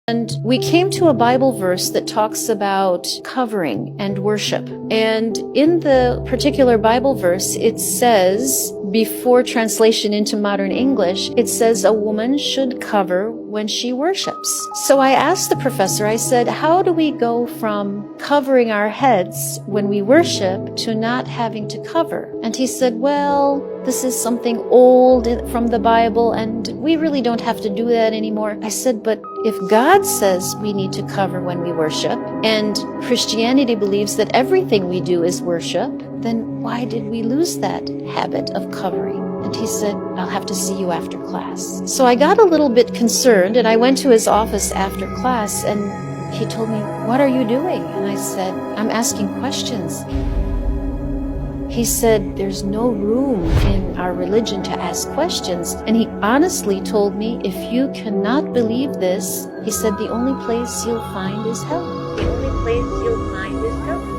And we came to a Bible verse that talks about covering and worship. And in the particular Bible verse, it says, before translation into modern English, it says a woman should cover when she worships. So I asked the professor, I said, how do we go from covering our heads when we worship to not having to cover? And he said, well, this is something old from the Bible, and we really don't have to do that anymore. I said, but if God says we need to cover when we worship, and Christianity believes that everything we do is worship, then why did we lose that habit of covering? And he said, I'll have to see you after class. So I got a little bit concerned, and I went to his office after class, and he told me, what are you doing? And I said, I'm asking questions. He said, there's no room in our religion to ask questions. And he honestly told me, if you cannot believe this, he said, the only place you'll find is hell. The only place you'll find is hell.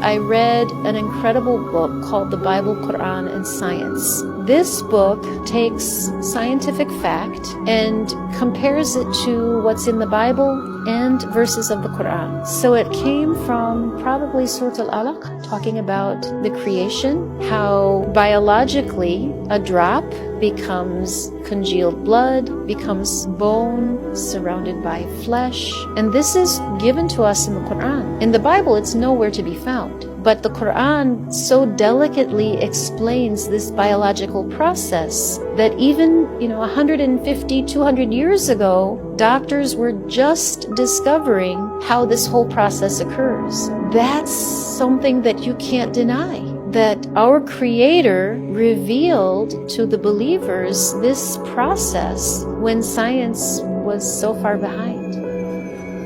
I read an incredible book called The Bible, Qur'an, and Science. This book takes scientific fact and compares it to what's in the Bible and verses of the Qur'an. So it came from probably Surah Al-Alaq, talking about the creation, how biologically a drop becomes congealed blood, becomes bone surrounded by flesh. And this is given to us in the Qur'an. In the Bible, it's nowhere to be found. But the Qur'an so delicately explains this biological process that even, 150, 200 years ago, doctors were just discovering how this whole process occurs. That's something that you can't deny, that our Creator revealed to the believers this process when science was so far behind.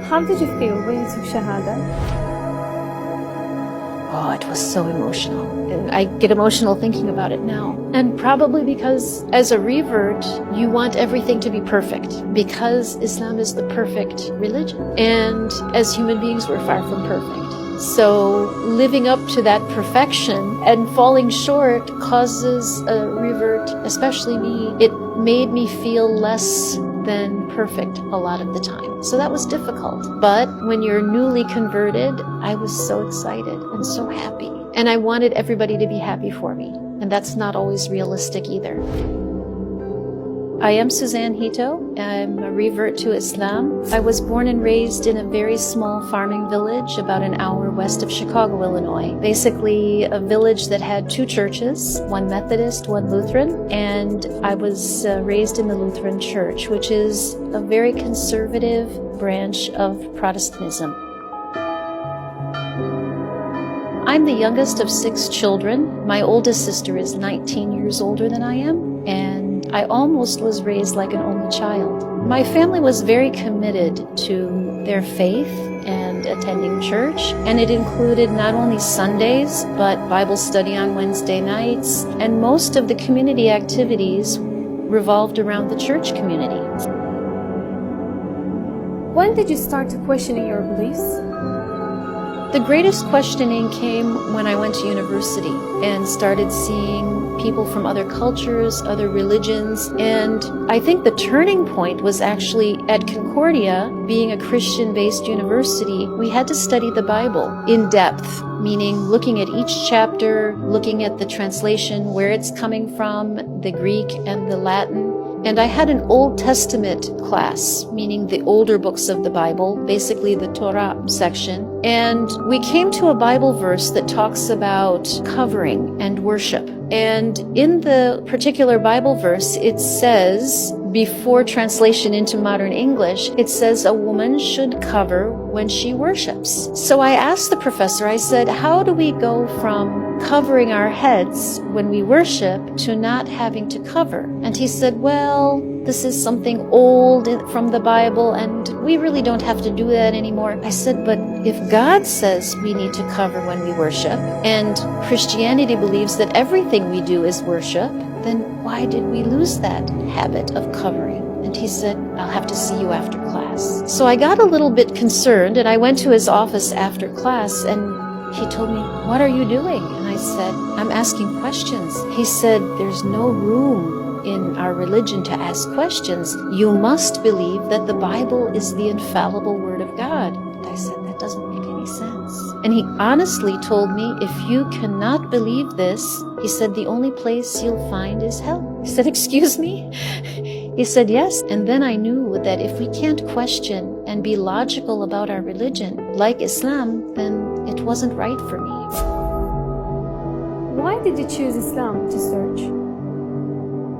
How did you feel when you took Shahada? Oh, it was so emotional. I get emotional thinking about it now. And probably because as a revert, you want everything to be perfect, because Islam is the perfect religion. And as human beings, we're far from perfect. So living up to that perfection and falling short causes a revert, especially me. It made me feel less than perfect a lot of the time. So that was difficult. But when you're newly converted, I was so excited and so happy. And I wanted everybody to be happy for me. And that's not always realistic either. I am Suzanne Hitto. I'm a revert to Islam. I was born and raised in a very small farming village about an hour west of Chicago, Illinois. Basically a village that had two churches, one Methodist, one Lutheran, and I was raised in the Lutheran Church, which is a very conservative branch of Protestantism. I'm the youngest of 6 children. My oldest sister is 19 years older than I am, and I almost was raised like an only child. My family was very committed to their faith and attending church, and it included not only Sundays, but Bible study on Wednesday nights, and most of the community activities revolved around the church community. When did you start questioning your beliefs? The greatest questioning came when I went to university and started seeing people from other cultures, other religions, and I think the turning point was actually at Concordia. Being a Christian-based university, we had to study the Bible in depth, meaning looking at each chapter, looking at the translation, where it's coming from, the Greek and the Latin. And I had an Old Testament class, meaning the older books of the Bible, basically the Torah section. And we came to a Bible verse that talks about covering and worship. And in the particular Bible verse, it says, before translation into modern English, it says a woman should cover when she worships. So I asked the professor, I said, how do we go from covering our heads when we worship to not having to cover? And he said, well, this is something old from the Bible, and we really don't have to do that anymore. I said, but if God says we need to cover when we worship, and Christianity believes that everything we do is worship, then why did we lose that habit of covering? And he said, I'll have to see you after class. So I got a little bit concerned, and I went to his office after class, and he told me, what are you doing? And I said, I'm asking questions. He said, there's no room in our religion to ask questions, you must believe that the Bible is the infallible Word of God. And I said, that doesn't make any sense. And he honestly told me, if you cannot believe this, he said, the only place you'll find is hell. I said, excuse me? He said, yes. And then I knew that if we can't question and be logical about our religion, like Islam, then it wasn't right for me. Why did you choose Islam to search?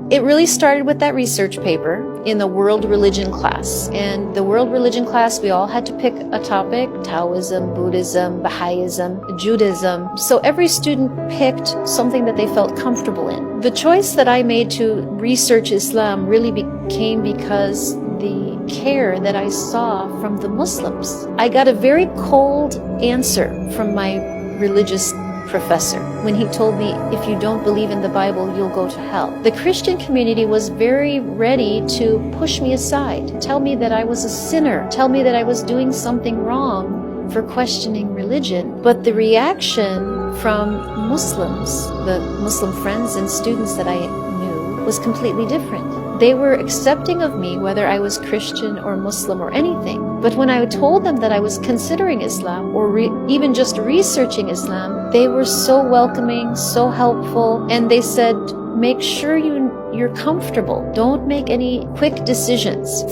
It really started with that research paper in the world religion class. And the world religion class, we all had to pick a topic: Taoism, Buddhism, Baha'ism, Judaism. So every student picked something that they felt comfortable in. The choice that I made to research Islam really came because the care that I saw from the Muslims. I got a very cold answer from my religious professor when he told me, if you don't believe in the Bible, you'll go to hell. The Christian community was very ready to push me aside, tell me that I was a sinner, tell me that I was doing something wrong for questioning religion. But the reaction from Muslims, the Muslim friends and students that I knew, was completely different. They were accepting of me whether I was Christian or Muslim or anything. But when I told them that I was considering Islam or even just researching Islam, they were so welcoming, so helpful, and they said, make sure you're comfortable. Don't make any quick decisions.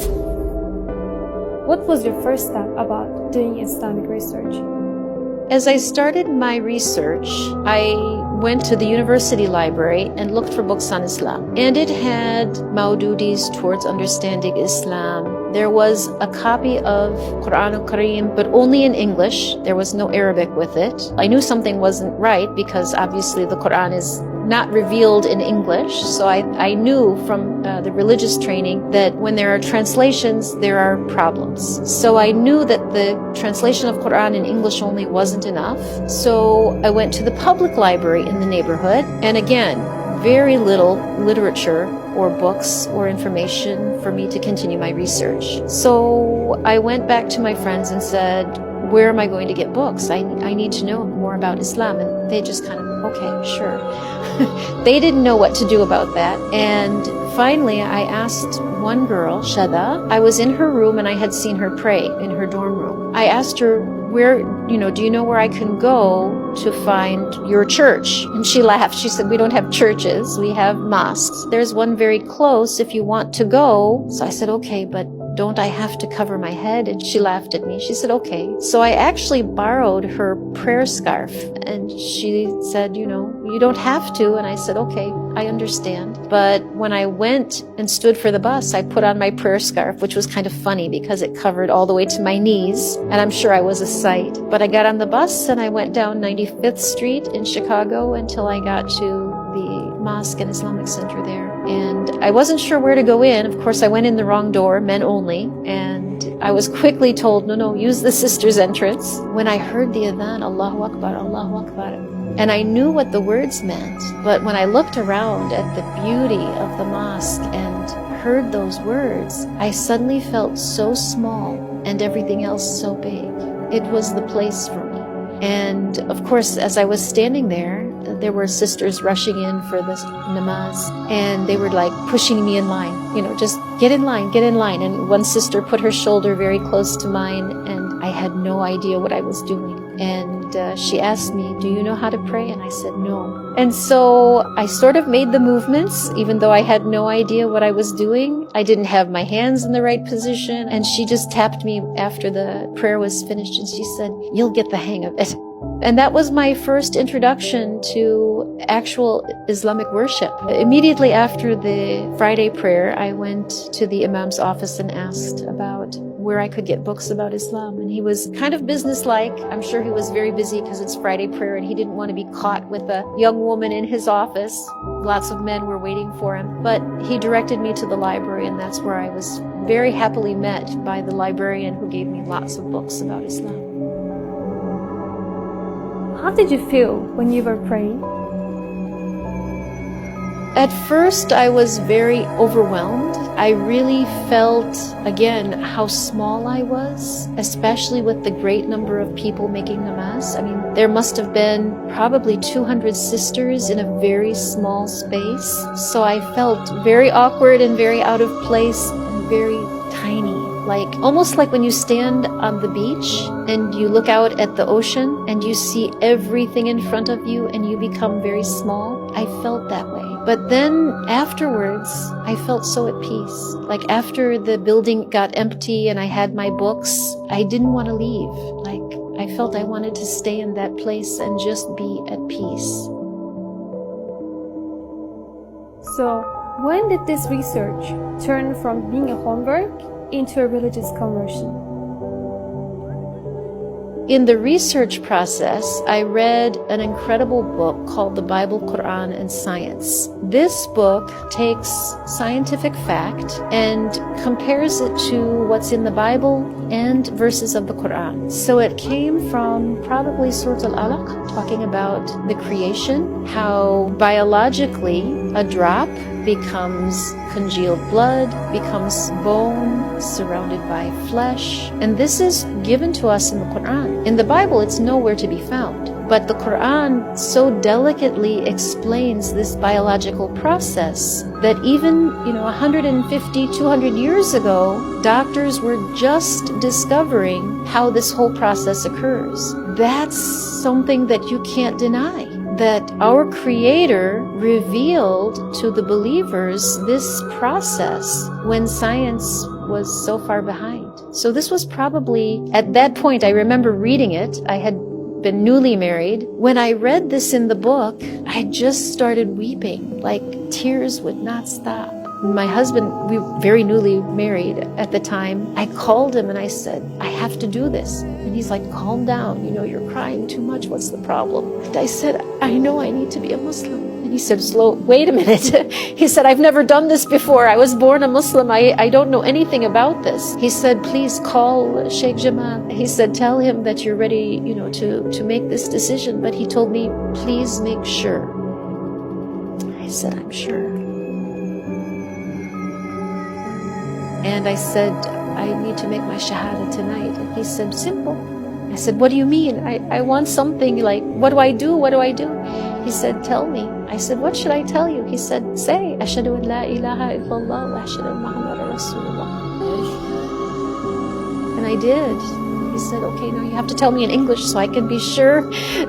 What was your first step about doing Islamic research? As I started my research, I went to the university library and looked for books on Islam. And it had Maududis towards understanding Islam. There was a copy of Qur'an al-Kareem, but only in English. There was no Arabic with it. I knew something wasn't right because obviously the Qur'an is not revealed in English. So I knew from the religious training that when there are translations, there are problems. So I knew that the translation of Qur'an in English only wasn't enough. So I went to the public library in the neighborhood. And again, very little literature or books or information for me to continue my research. So I went back to my friends and said, where am I going to get books? I need to know more about Islam. And they just kind of, okay, sure. They didn't know what to do about that. And finally, I asked one girl, Shada. I was in her room and I had seen her pray in her dorm room. I asked her, where, do you know where I can go to find your church? And she laughed. She said, we don't have churches. We have mosques. There's one very close if you want to go. So I said, okay, but don't I have to cover my head? And she laughed at me. She said, okay. So I actually borrowed her prayer scarf. And she said, you don't have to. And I said, okay, I understand. But when I went and stood for the bus, I put on my prayer scarf, which was kind of funny because it covered all the way to my knees. And I'm sure I was a sight. But I got on the bus and I went down 95th Street in Chicago until I got to the mosque and Islamic Center there. And I wasn't sure where to go in. Of course, I went in the wrong door, men only. And I was quickly told, no, use the sisters' entrance. When I heard the adhan, Allahu Akbar, Allahu Akbar. And I knew what the words meant. But when I looked around at the beauty of the mosque and heard those words, I suddenly felt so small and everything else so big. It was the place for me. And of course, as I was standing there were sisters rushing in for the namaz, and they were like pushing me in line, just get in line, get in line. And one sister put her shoulder very close to mine, and I had no idea what I was doing. And she asked me, do you know how to pray? And I said, no. And so I sort of made the movements, even though I had no idea what I was doing. I didn't have my hands in the right position. And she just tapped me after the prayer was finished, and she said, you'll get the hang of it. And that was my first introduction to actual Islamic worship. Immediately after the Friday prayer, I went to the Imam's office and asked about where I could get books about Islam. And he was kind of businesslike. I'm sure he was very busy because it's Friday prayer and he didn't want to be caught with a young woman in his office. Lots of men were waiting for him. But he directed me to the library, and that's where I was very happily met by the librarian who gave me lots of books about Islam. How did you feel when you were praying? At first, I was very overwhelmed. I really felt, again, how small I was, especially with the great number of people making namaz. I mean, there must have been probably 200 sisters in a very small space. So I felt very awkward and very out of place and very tiny. Like, almost like when you stand on the beach and you look out at the ocean and you see everything in front of you and you become very small. I felt that way. But then afterwards, I felt so at peace. Like, after the building got empty and I had my books, I didn't want to leave. Like, I felt I wanted to stay in that place and just be at peace. So, when did this research turn from being a homework into a religious conversion? In the research process, I read an incredible book called The Bible, Qur'an, and Science. This book takes scientific fact and compares it to what's in the Bible and verses of the Qur'an. So it came from probably Surah Al-Alaq, talking about the creation, how biologically a drop becomes congealed blood, becomes bone, surrounded by flesh. And this is given to us in the Qur'an. In the Bible, it's nowhere to be found. But the Qur'an so delicately explains this biological process that even, 150, 200 years ago, doctors were just discovering how this whole process occurs. That's something that you can't deny. That our Creator revealed to the believers this process when science was so far behind. So this was probably, at that point, I remember reading it. I had been newly married. When I read this in the book, I just started weeping, like tears would not stop. My husband, we were very newly married at the time. I called him and I said, I have to do this. And he's like, calm down, you're crying too much. What's the problem? And I said, I know I need to be a Muslim. And he said, wait a minute. He said, I've never done this before. I was born a Muslim. I don't know anything about this. He said, please call Sheikh Jamal. He said, tell him that you're ready, to make this decision. But he told me, please make sure. I said, I'm sure. And I said, I need to make my shahada tonight. And he said, simple. I said, what do you mean? I want something like, what do I do? What do I do? He said, tell me. I said, what should I tell you? He said, say, Ashhadu an la ilaha illallah wa ashhadu anna Muhammadan Rasulullah. And I did. He said, okay, now you have to tell me in English so I can be sure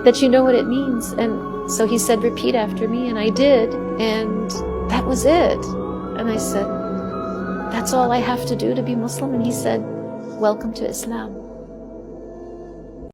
that you know what it means. And so he said, repeat after me. And I did. And that was it. And I said, that's all I have to do to be Muslim? And he said, welcome to Islam.